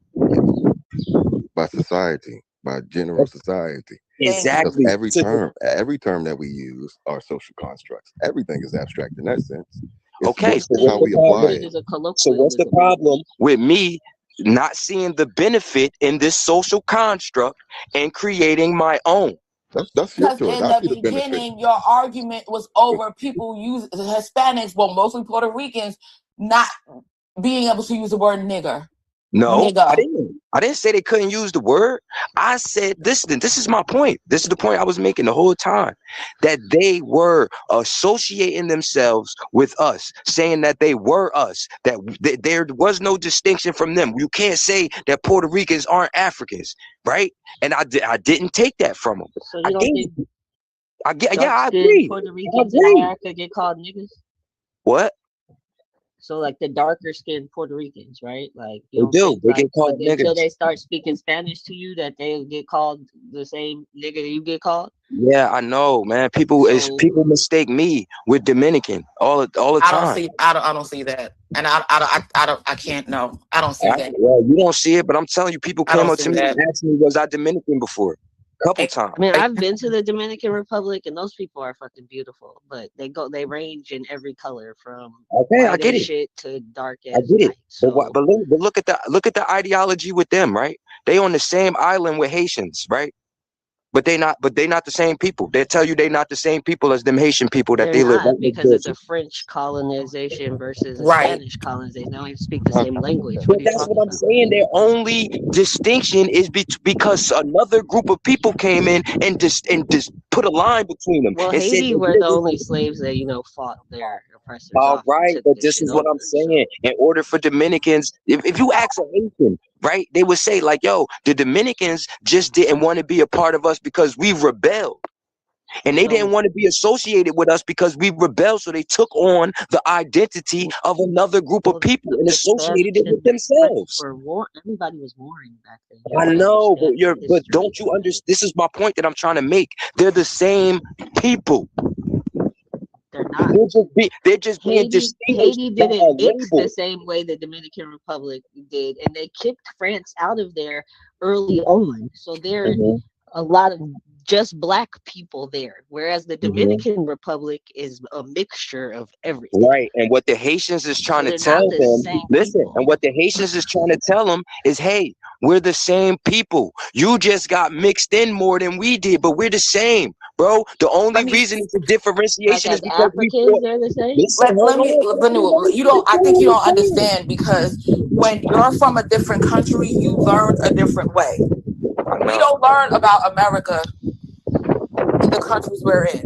By society, by general society. Exactly. Because every term that we use are social constructs. Everything is abstract in that sense. Okay, so how we apply it. So what's the problem with me not seeing the benefit in this social construct and creating my own? That's your choice. In the beginning, your argument was over people use Hispanics, well, mostly Puerto Ricans, not being able to use the word nigger. No, I Nigga. didn't. I didn't say they couldn't use the word. I said this. This is my point. This is the point I was making the whole time. That they were associating themselves with us, saying that they were us. That there was no distinction from them. You can't say that Puerto Ricans aren't Africans, right? And I didn't take that from them. So you don't think Yeah, I dark-skinned agree. Puerto I Ricans in agree. America get called niggas? What? So like the darker skinned Puerto Ricans, right? Like you They don't do. think They like get called until niggas. they start speaking Spanish to you that they get called the same nigga that you get called? Yeah, I know, man. People So mistake me with Dominican all the time. I don't see that. And I can't know. I don't see that. Well, you don't see it, but I'm telling you, people I came don't up to see me that. and asked me, was I Dominican before? A couple times. I mean, I've been to the Dominican Republic, and those people are fucking beautiful. But they range in every color from Okay, I white get as it. shit to dark I as get it. night. So But look at the ideology with them, right? They on the same island with Haitians, right? But they not the same people. They tell you they not the same people as them Haitian people that they're they live not right next because door it's to. a French colonization versus a Right. Spanish colonization. They don't even speak the same language. What But are you that's what talking I'm about? saying. Their only distinction is because another group of people came in and just put a line between them Well, and said Haiti that were we're the the only same. slaves that fought their oppressors All off and right, took but this this shit is what I'm over. saying. So In order for Dominicans, if you ask a Haitian, right, they would say like, "Yo, the Dominicans just didn't want to be a part of us because we rebelled." And they didn't want to be associated with us because we rebelled, so they took on the identity of another group of people and the associated Spanish it with and the French themselves. were war. Everybody was warring back then. You I have to know, understand that but history. don't you understand? This is my point that I'm trying to make. They're the same people. They're not. They're just being distinguished Haiti by a didn't mix the label. same way the Dominican Republic did, and they kicked France out of there early on. So there are Hmm. a lot of just black people there, whereas the Hmm. Dominican Republic is a mixture of everything. Right. And what the Haitians is So trying to they're not tell the them, same listen, people. and what the Haitians is trying to tell them is, hey, we're the same people. You just got mixed in more than we did, but we're the same, bro. The only Let me reason it's a Like differentiation is as because we Africans, fought. they're the same. Listen, hold let me on. Vanu, you don't I think you don't understand because when you're from a different country, you learn a different way. We No, don't learn about America in the countries we're in.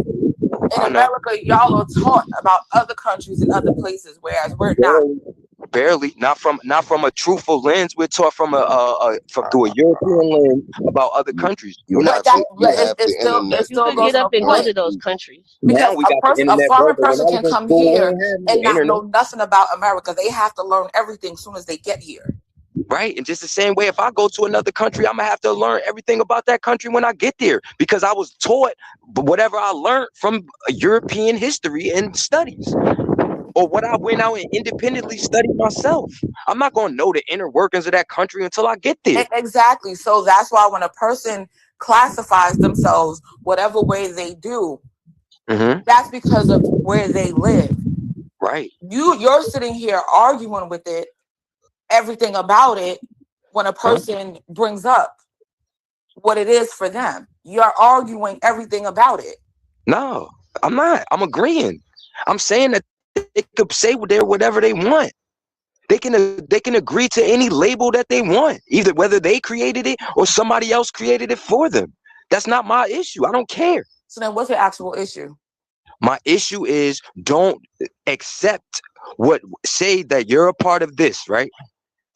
In I know. America, y'all are taught about other countries and other places, whereas we're not. Barely, not from a truthful lens. We're taught from through a European lens about other countries. We're not. But it You still could goes get on up a and go point to those countries. Now because we got the a internet, bro. foreign But when person I was can in come school, we here ain't have and no not internet. know nothing about America. They have to learn everything as soon as they get here. Right. And just the same way, if I go to another country, I'm gonna have to learn everything about that country when I get there because I was taught whatever I learned from European history and studies, or what I went out and independently studied myself. I'm not gonna know the inner workings of that country until I get there. Exactly. So that's why when a person classifies themselves whatever way they do, that's because of where they live. Right. You're sitting here arguing with it, everything about it, when a person brings up what it is for them. You're arguing everything about it. No, I'm not. I'm agreeing. I'm saying that they could say whatever they want. They can agree to any label that they want, either whether they created it or somebody else created it for them. That's not my issue. I don't care. So then what's the actual issue? My issue is don't accept say that you're a part of this, right?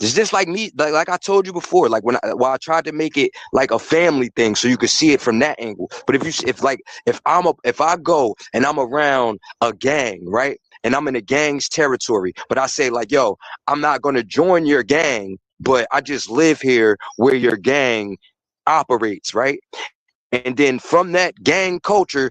It's just like me, like I told you before, like when I tried to make it like a family thing, so you could see it from that angle. But if I go and I'm around a gang, right, and I'm in a gang's territory, but I say like, yo, I'm not gonna join your gang, but I just live here where your gang operates, right? And then from that gang culture,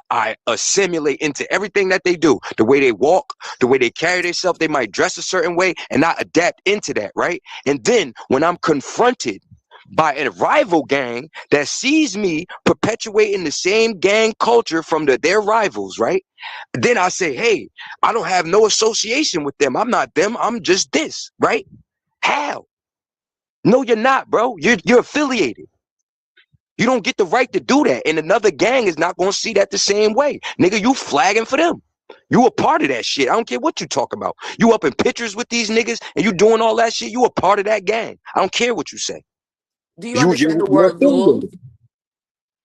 I assimilate into everything that they do, the way they walk, the way they carry themselves. They might dress a certain way, and I adapt into that, right? And then when I'm confronted by a rival gang that sees me perpetuating the same gang culture from their rivals, right? Then I say, hey, I don't have no association with them. I'm not them. I'm just this, right? How? No, you're not, bro. You're affiliated. You don't get the right to do that. And another gang is not going to see that the same way. Nigga, you flagging for them. You a part of that shit. I don't care what you talk about. You up in pictures with these niggas and you doing all that shit. You a part of that gang. I don't care what you say. Do you understand the word dual?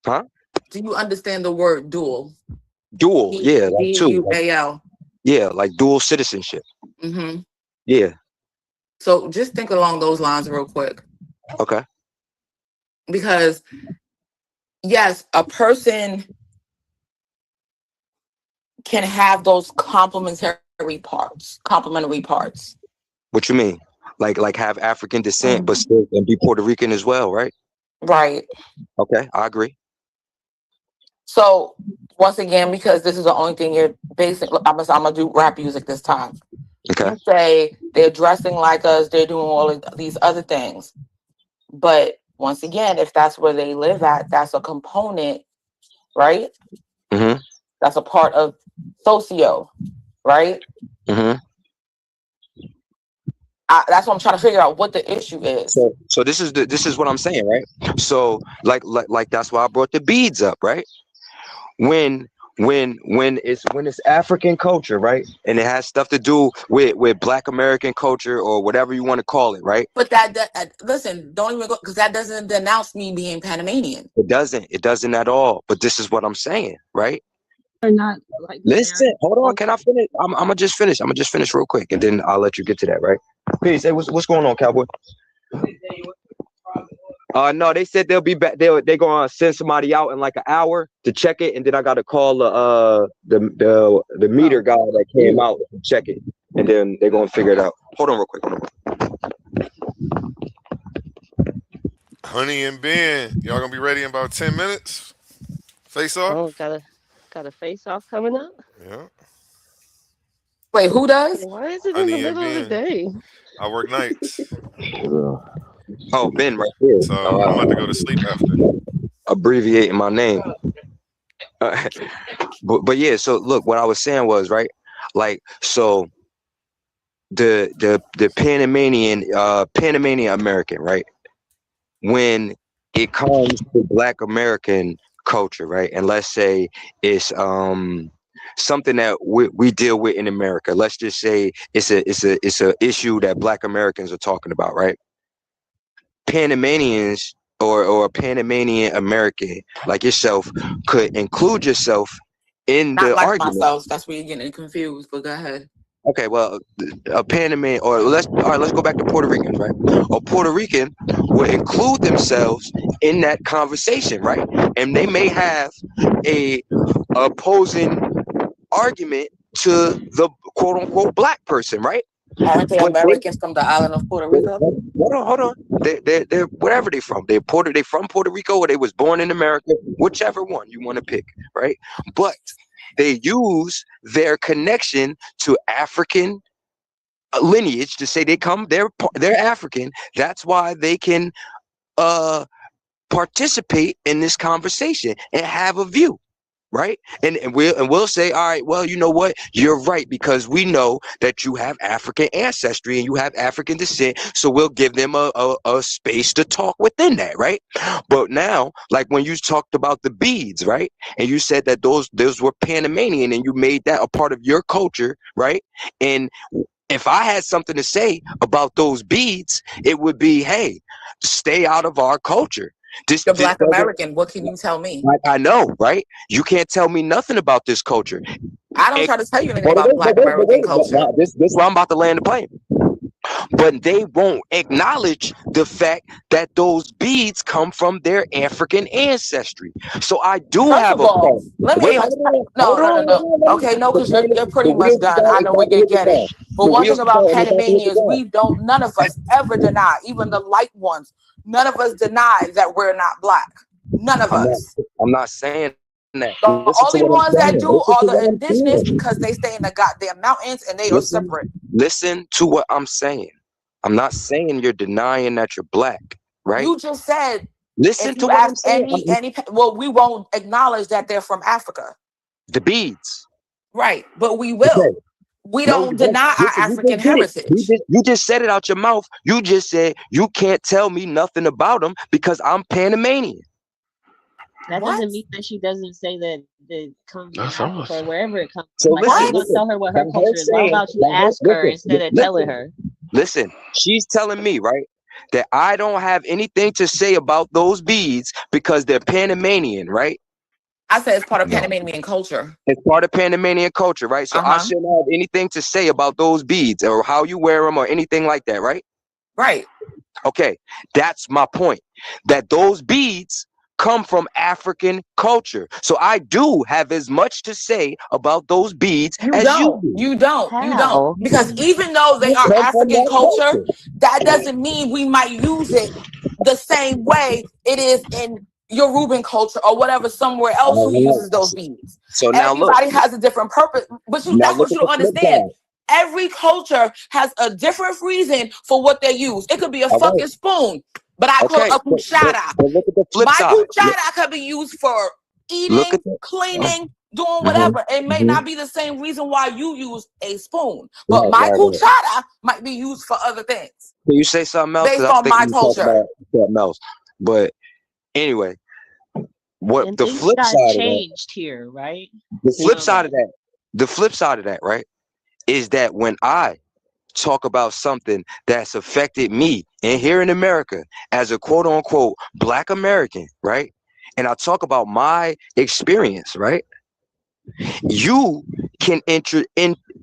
Huh? Do you understand the word dual? Dual, yeah, like two. D-U-A-L. Yeah, like dual citizenship. Mm-hmm. Yeah. So just think along those lines real quick. Okay. Because yes, a person can have those complementary parts. What you mean? Like have African descent, but still and be Puerto Rican as well, right? Right. Okay, I agree. So once again, because this is the only thing you're basically, I'm gonna do rap music this time. Okay. You say they're dressing like us, they're doing all of these other things. But once again, if that's where they live at, that's a component, right? Mm-hmm. That's a part of socio, right? Mm-hmm. That's what I'm trying to figure out what the issue is. So this is what I'm saying, right? So like that's why I brought the beads up, right? When it's African culture, right? And it has stuff to do with Black American culture or whatever you want to call it, right? But that listen, don't even go, because that doesn't denounce me being Panamanian. It doesn't at all. But this is what I'm saying, right? Or not like Listen, hold on. Can I finish? I'm gonna just finish. I'm gonna just finish real quick, and then I'll let you get to that, right? Peace. Hey, what's going on, Cowboy? No, they said they'll be back. They're gonna send somebody out in like an hour to check it, and then I gotta call the meter guy that came out to check it, and then they're gonna figure it out. Hold on, real quick. Honey and Ben, y'all gonna be ready in about 10 minutes? Face off? Oh, got a face off coming up? Yeah. Wait, who does? Why is it Honey in the and middle of the Ben. day? I work nights. Oh, Ben right here. So I'm about to go to sleep after. Abbreviating my name. But yeah, so look, what I was saying was, right, like, so the Panamanian American, right, when it comes to Black American culture, right, and let's say it's something that we deal with in America. Let's just say it's a issue that Black Americans are talking about, right? Panamanians or a Panamanian American like yourself could include yourself in Not the like argument. myself. That's where you're getting confused. But go ahead. Okay, well, a Panamanian, or let's go back to Puerto Ricans, right? A Puerto Rican would include themselves in that conversation, right? And they may have a opposing argument to the quote unquote Black person, right? Aren't they Americans from the island of Puerto Rico? Hold on. They're wherever they from. They from Puerto Rico, or they was born in America, whichever one you want to pick, right? But they use their connection to African lineage to say they're African. That's why they can participate in this conversation and have a view. Right. And we'll say, all right, well, you know what? You're right, because we know that you have African ancestry and you have African descent. So we'll give them a space to talk within that. Right. But now, like when you talked about the beads, right, and you said that those were Panamanian and you made that a part of your culture. Right. And if I had something to say about those beads, it would be, hey, stay out of our culture. The Black American, what can you tell me? I know, right? You can't tell me nothing about this culture. I don't try to tell you anything about Black American culture. This is why I'm about to land the plane. But they won't acknowledge the fact that those beads come from their African ancestry. So I do have a point. Wait, no. Okay, no, because you're pretty much done. I know we get it. But one thing about Panamanians, none of us ever deny, even the light ones, none of us deny that we're not Black. None of us. I'm not saying that. The only ones that do are the indigenous, because they stay in the goddamn mountains and they are separate. Listen to what I'm saying. I'm not saying you're denying that you're Black, right? You just said, listen to what I'm saying. Well, we won't acknowledge that they're from Africa. The beads. Right, but we will. Okay. We don't deny our African heritage. You just said it out your mouth. You just said you can't tell me nothing about them because I'm Panamanian. That What? doesn't mean that she doesn't say that it comes from That's Africa or awesome. wherever it comes So from. Like, how you listen, gonna tell her what her by culture her is? How saying, about you by her, ask her instead of telling her? listen, she's telling me, right, that I don't have anything to say about those beads because they're Panamanian, right? I said it's part of No. Panamanian culture. It's part of Panamanian culture, right? So I shouldn't have anything to say about those beads or how you wear them or anything like that, right? Right. Okay, that's my point. That those beads come from African culture. So I do have as much to say about those beads as you do. You don't. How? Because even though they They are come from African that culture, culture. that doesn't mean we might use it the same way it is in Yoruban culture or whatever somewhere else who All uses right. those beads. So now look. Everybody has a different purpose, but Now that's look what at you the don't flip understand. side. Every culture has a different reason for what they use. It could be a All right. fucking spoon, but I call it Okay. a cuchara. But look at the flip My side. cuchara could be used for Look eating, at the. cleaning, doing Mhm, whatever. It may mhm. not be the same reason why you use a spoon, but my Right. cuchara might be used for other things Can you say something else? Because based I'm on my thinking you talk culture. about something else. But anyway, what And the things flip got side of that? changed here, right? The You flip know side that. of that. The flip side of that, right, is that when I talk about something that's affected me and here in America as a quote unquote Black American, right? And I talk about my experience, right? You can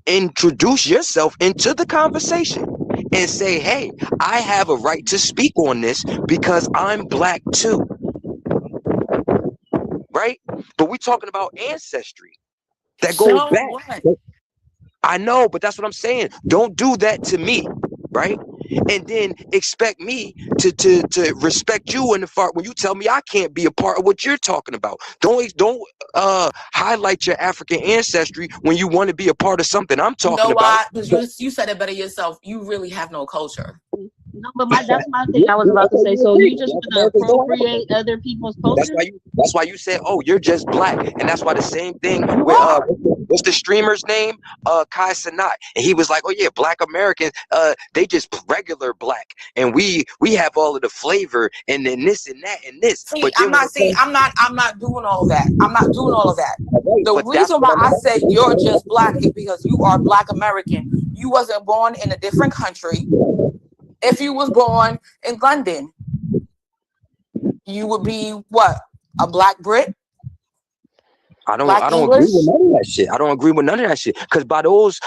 introduce yourself into the conversation and say, hey, I have a right to speak on this because I'm Black too, right? But we're talking about ancestry that goes So back. what? I know, but that's what I'm saying. Don't do that to me, right? And then expect me to respect you in the part when you tell me I can't be a part of what you're talking about. Don't highlight your African ancestry when you want to be a part of something I'm You talking know about. why? Because you said it better yourself. You really have no culture. No, but that's my thing. I was about to say. So you just gonna appropriate other people's culture? That's why you said, oh, you're just Black, and that's why the same thing You with are. what's the streamer's name? Kai Cenat, and he was like, oh yeah, Black Americans, they just regular Black, and we have all of the flavor and then this and that and this. See, But then I'm not doing all that. I'm not doing all of that. right, The but that's reason what why I'm I said saying. you're just Black is because you are Black American. You wasn't born in a different country. If you was born in London, you would be what? A Black Brit? I Black don't agree English? with none of that shit. I don't agree with none of that shit. Cause by those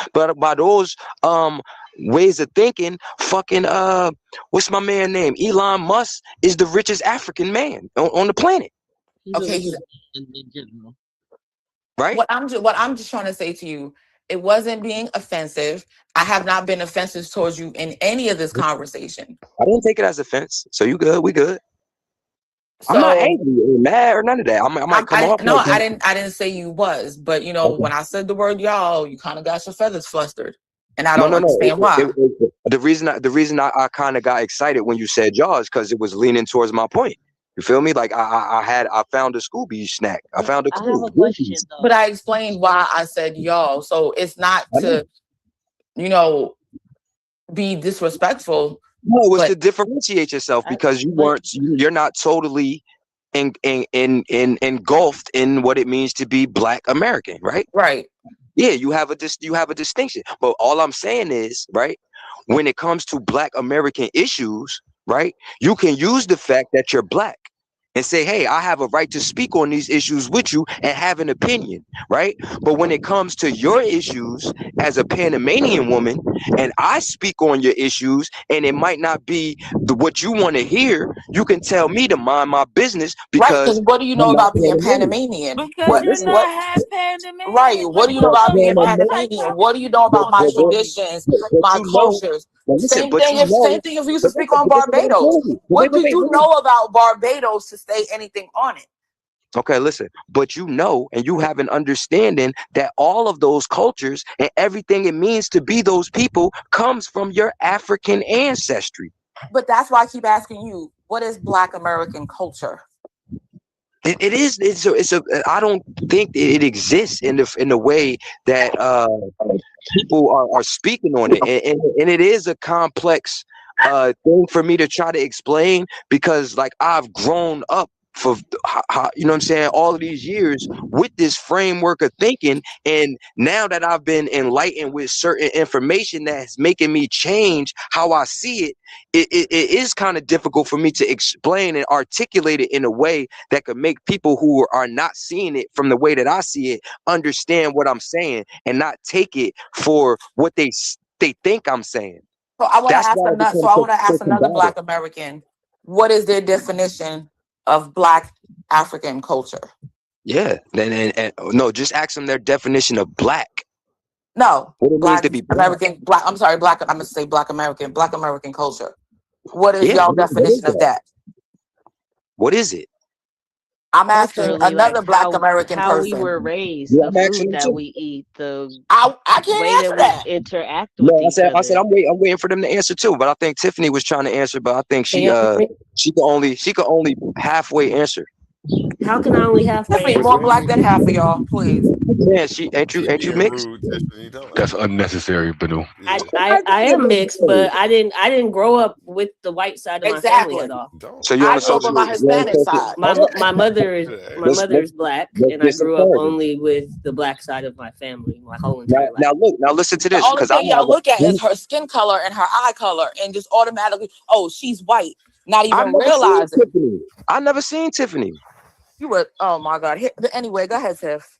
ways of thinking, fucking what's my man name? Elon Musk is the richest African man on the planet. He's a Okay, rich man in general. Right? what I'm just trying to say to you, it wasn't being offensive. I have not been offensive towards you in any of this conversation. I didn't take it as offense. So you good, we good. So I'm not angry or mad or none of that. I might come off like that. I didn't say you was, but you know, Okay. when I said the word y'all, you kind of got your feathers flustered. And I No. don't understand why. The reason I kind of got excited when you said y'all is because it was leaning towards my point. You feel me? Like I found a Scooby snack. I found a I have a Scooby. question though. But I explained why I said y'all. So it's not to, you know, be disrespectful. No, it's to differentiate yourself because you're not totally engulfed in what it means to be Black American, right? Right. Yeah, you have a distinction. But all I'm saying is, right, when it comes to Black American issues, right, you can use the fact that you're Black and say, hey, I have a right to speak on these issues with you and have an opinion, right? But when it comes to your issues as a Panamanian woman, and I speak on your issues, and it might not be what you want to hear, you can tell me to mind my business because what do you know about being Panamanian? Because you're not half Panamanian. Right. What do you know about being Panamanian? What do you know about my traditions, my cultures? Same thing if you used to speak on Barbados. What do you know about Barbados to say anything on it? Okay, listen, but you know, and you have an understanding that all of those cultures and everything it means to be those people comes from your African ancestry. But that's why I keep asking you, what is Black American culture? It's a I don't think it exists in the way that people are speaking on it, and it is a complex thing for me to try to explain because like I've grown up for you know what I'm saying, all of these years with this framework of thinking. And now that I've been enlightened with certain information that's making me change how I see it, it is kind of difficult for me to explain and articulate it in a way that could make people who are not seeing it from the way that I see it understand what I'm saying and not take it for what they think I'm saying. So I want to That's ask why it another. becomes So I so, want to so ask another combative. Black American. What is their definition of Black African culture? Yeah, and no, just ask them their definition of Black. No, What it means Black to be Black. American. Black. I'm sorry, Black. I'm gonna say Black American. Black American culture. What is Yeah, y'all what is definition of that? What is it? I'm asking Culturally, like another Black American how we person. were raised, Yeah, the I'm asking food them that too. we eat, the I way can't answer that we that. interact No, with each I said other. I'm waiting for them to answer too. But I think Tiffany was trying to answer, but I think Can y'all hear me? she could only halfway answer. How can I only halfway Tiffany, more answer? Black than half of y'all, please. Yeah, she ain't you She being mixed? rude, Tiffany. Don't That's let unnecessary, Banu. yeah. I am mixed, but I didn't grow up with the white side of my family Exactly. at all. Don't So you're on I the grew up don't with social. my do You're on Hispanic the that. side. My mother is let's black, let's and I get some grew up clarity. only with the black side of my family my whole entire life. Now listen to The this, only because I thing y'all have look at is her skin color and her eye color, and just automatically, oh, she's white, not I've even never seen realizing. Tiffany. I never seen Tiffany. You were, oh my God. Anyway, go ahead, Tiff.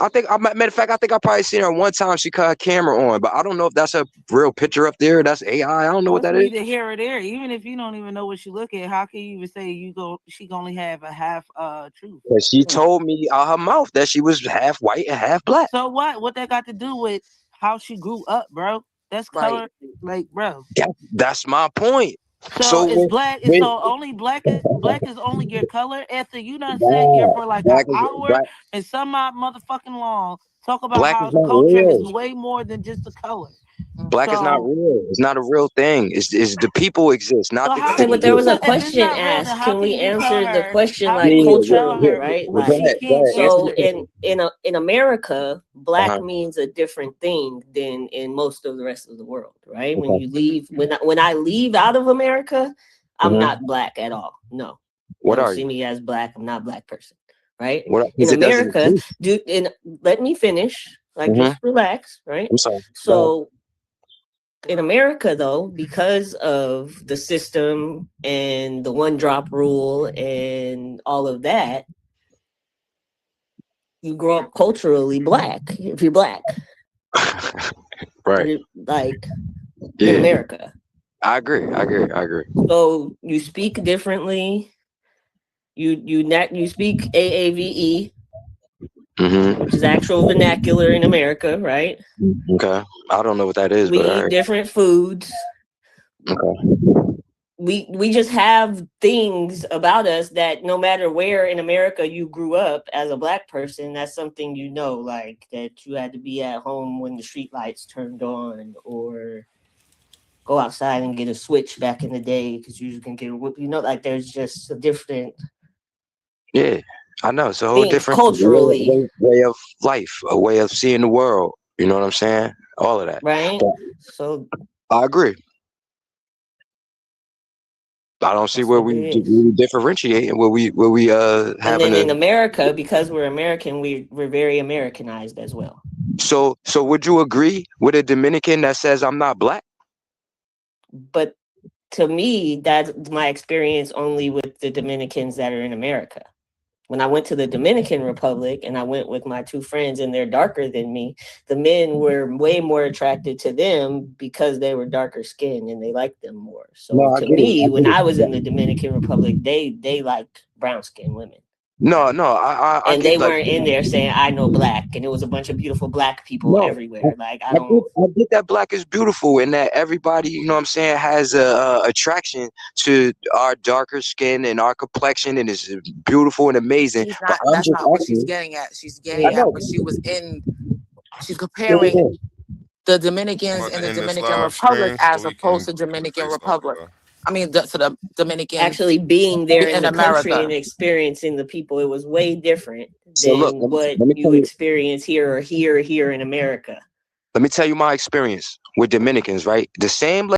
I think, matter of fact, I think I probably seen her one time. She cut her camera on, but I don't know if that's a real picture up there. That's AI. I don't know what That's that is. neither here or there. Even if you don't even know what she look at, how can you even say she can only have a half truth? But she told me out her mouth that she was half white and half black. So what? What that got to do with how she grew up, bro? That's color, like, bro. That's my point. So it's black. So only black is only your color. After you done sit here for like an hour and some odd motherfucking long, talk about Black how is the not culture is real. way more than just the color. Black is not real. It's not a real thing. It's the people exist, not So the how Okay, can but thing there you was a tell if it's question not real? Then asked. how Can we can you tell answer the her? question How like can you tell culturally, her right? Go Like, ahead. so in America, black Uh-huh. means a different thing than in most of the rest of the world, right? When Okay. you leave, when I leave out of America, I'm Mhm. not black at all. No, What don't are see you? me as black. I'm not a black person, right? What? In Because it doesn't America, exist. let me finish. Like, Mhm. just relax, right? I'm sorry. So in America, though, because of the system and the one drop rule and all of that, you grow up culturally black if you're black. Right. Like Yeah. in America. I agree. So you speak differently. You speak AAVE, which is actual vernacular in America, right? Okay. I don't know what that is, We but eat different foods. Okay. We just have things about us that no matter where in America you grew up as a black person, that's something you know, like that you had to be at home when the street lights turned on, or go outside and get a switch back in the day because you can get a whip. You know, like there's just a different. Yeah, I know. It's a whole Things different culturally. way of life, a way of seeing the world. You know what I'm saying? All of that. Right. But So I agree. I don't see where we differentiate and where we and having then in a. America, because we're American, we're very Americanized as well. So would you agree with a Dominican that says I'm not black? But to me, that's my experience only with the Dominicans that are in America. When I went to the Dominican Republic and I went with my two friends and they're darker than me, the men were way more attracted to them because they were darker skinned and they liked them more. So to me, when I was in the Dominican Republic, they liked brown skinned women. No, and they weren't in there saying I know black, and it was a bunch of beautiful black people everywhere. Like I get that black is beautiful and that everybody, you know what I'm saying, has a attraction to our darker skin and our complexion, and it's beautiful and amazing. She's not, that's not what she's getting at. She's getting at what she's comparing the Dominicans in the Dominican Republic as opposed to Dominican Republic. I mean, to the Dominican actually being there in the America. country and experiencing the people. It was way different than what you experience here in America. Let me tell you my experience with Dominicans, right? The same